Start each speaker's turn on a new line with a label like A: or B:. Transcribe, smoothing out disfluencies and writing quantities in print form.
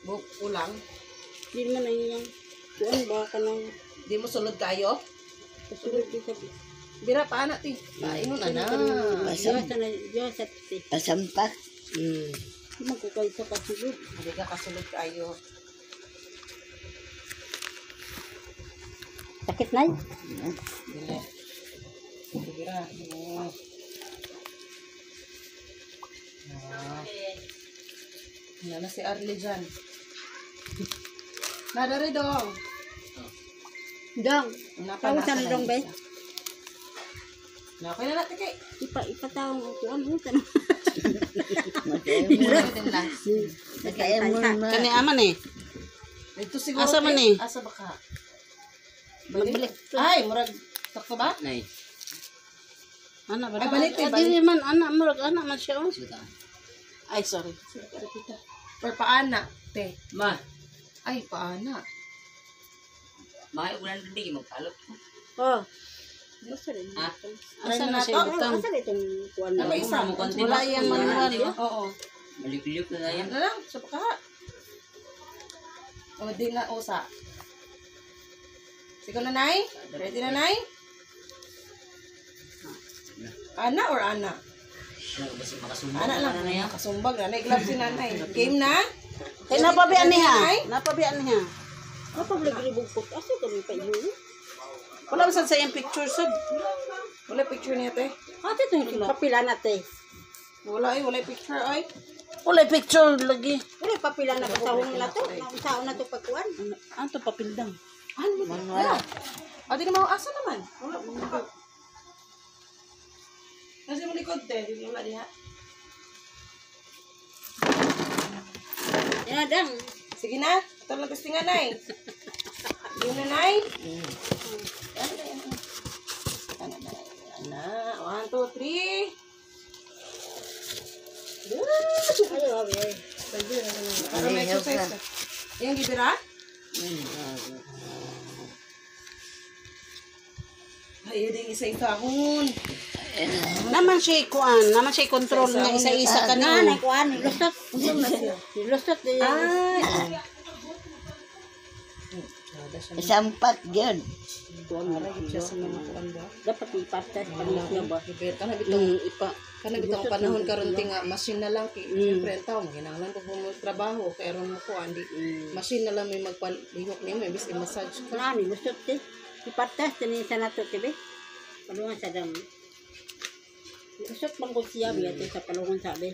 A: Kulang.
B: Di man na yung kuan ba ka nang
A: Di mo sulod kayo?
B: kasulod di sabi.
A: Bira pa anak ti. Paingon na.
B: Diyos at ti.
C: Pasampak.
B: Magkukay sa kasulod.
A: Hindi ka kasulod kayo.
B: Sakit na yun.
A: Dili. Bira. Yan na si Arlie dyan. Nadari dong.
B: Dong. Tawasan na dong, be.
A: Nakay na natin kay.
B: Ipatawang ang kuan mo. Tanong.
C: Kaya mo na.
B: Kani aman eh.
A: Ito siguro.
B: Asa man eh?
A: Asa ba ka?
B: Balik.
A: Ay, murag. Takto ba?
C: Nay.
B: Anak ba?
A: Ay, balik,
B: Dili man, anak, murag, anak man siya. Oh. Ay, sorry.
A: Or paana, te.
C: Ma.
A: Ay, paana.
C: May ulan din magkalot.
B: Oh. Asa rin?
C: Ah.
B: Asa na siya butang? Asa rin itong kuwan na?
A: Ano ba isa?
B: Wala yan manual.
A: Oo.
C: Maliklip na yan.
A: Ano lang, sa pagkaha. O, di na, usa. Sige na, Nay? Ready na, Nay? Ana or ana?
C: Basta makasumbang.
A: Ana lang. Kasumbag na. Nag-love si nanay. Game na?
B: Kaya napabian niya. Napabian niya. Napablagri bugpot. Asa kami pa yun? Wala ba sa yung picture sad?
A: Wala picture niya, te.
B: Ate ito yung papila na te.
A: Wala ay, wala picture ay.
B: Wala picture lagi. Wala papila na kasawang nila to. Nakusaon na to pagkuhan. Ano to papildang?
A: Ano ba? Wala. Ate na mga asa naman. Wala. Kasi mo likod, te. Wala diha.
B: Yan dang.
A: Sige na. Ito lang testingan, Nay. Game na, Nay? Ana. 1, 2, 3. Para may exercise ka. Yung gibira? Ay, yun yung isa-isa akon.
B: Naman siya kuan, naman siya control nga isa-isa ka na. Kuan, lusot. Lusot.
C: Pasampak yun.
B: Kuan na rin siya sa mga kuan ba? Dapat ipartas pa niya ba?
A: Kana bitong panahon karon nga machine na lang siyempre taw ginahanglan ko mo trabaho kay aron mo ko andi machine na lang may magpalihok nimo ibis i-massage ka.
B: Nani lusot ti. Ipartas tani sa nato tibe. Palungan sa dam. Lusot bang ko siya biya sa palungan sa be.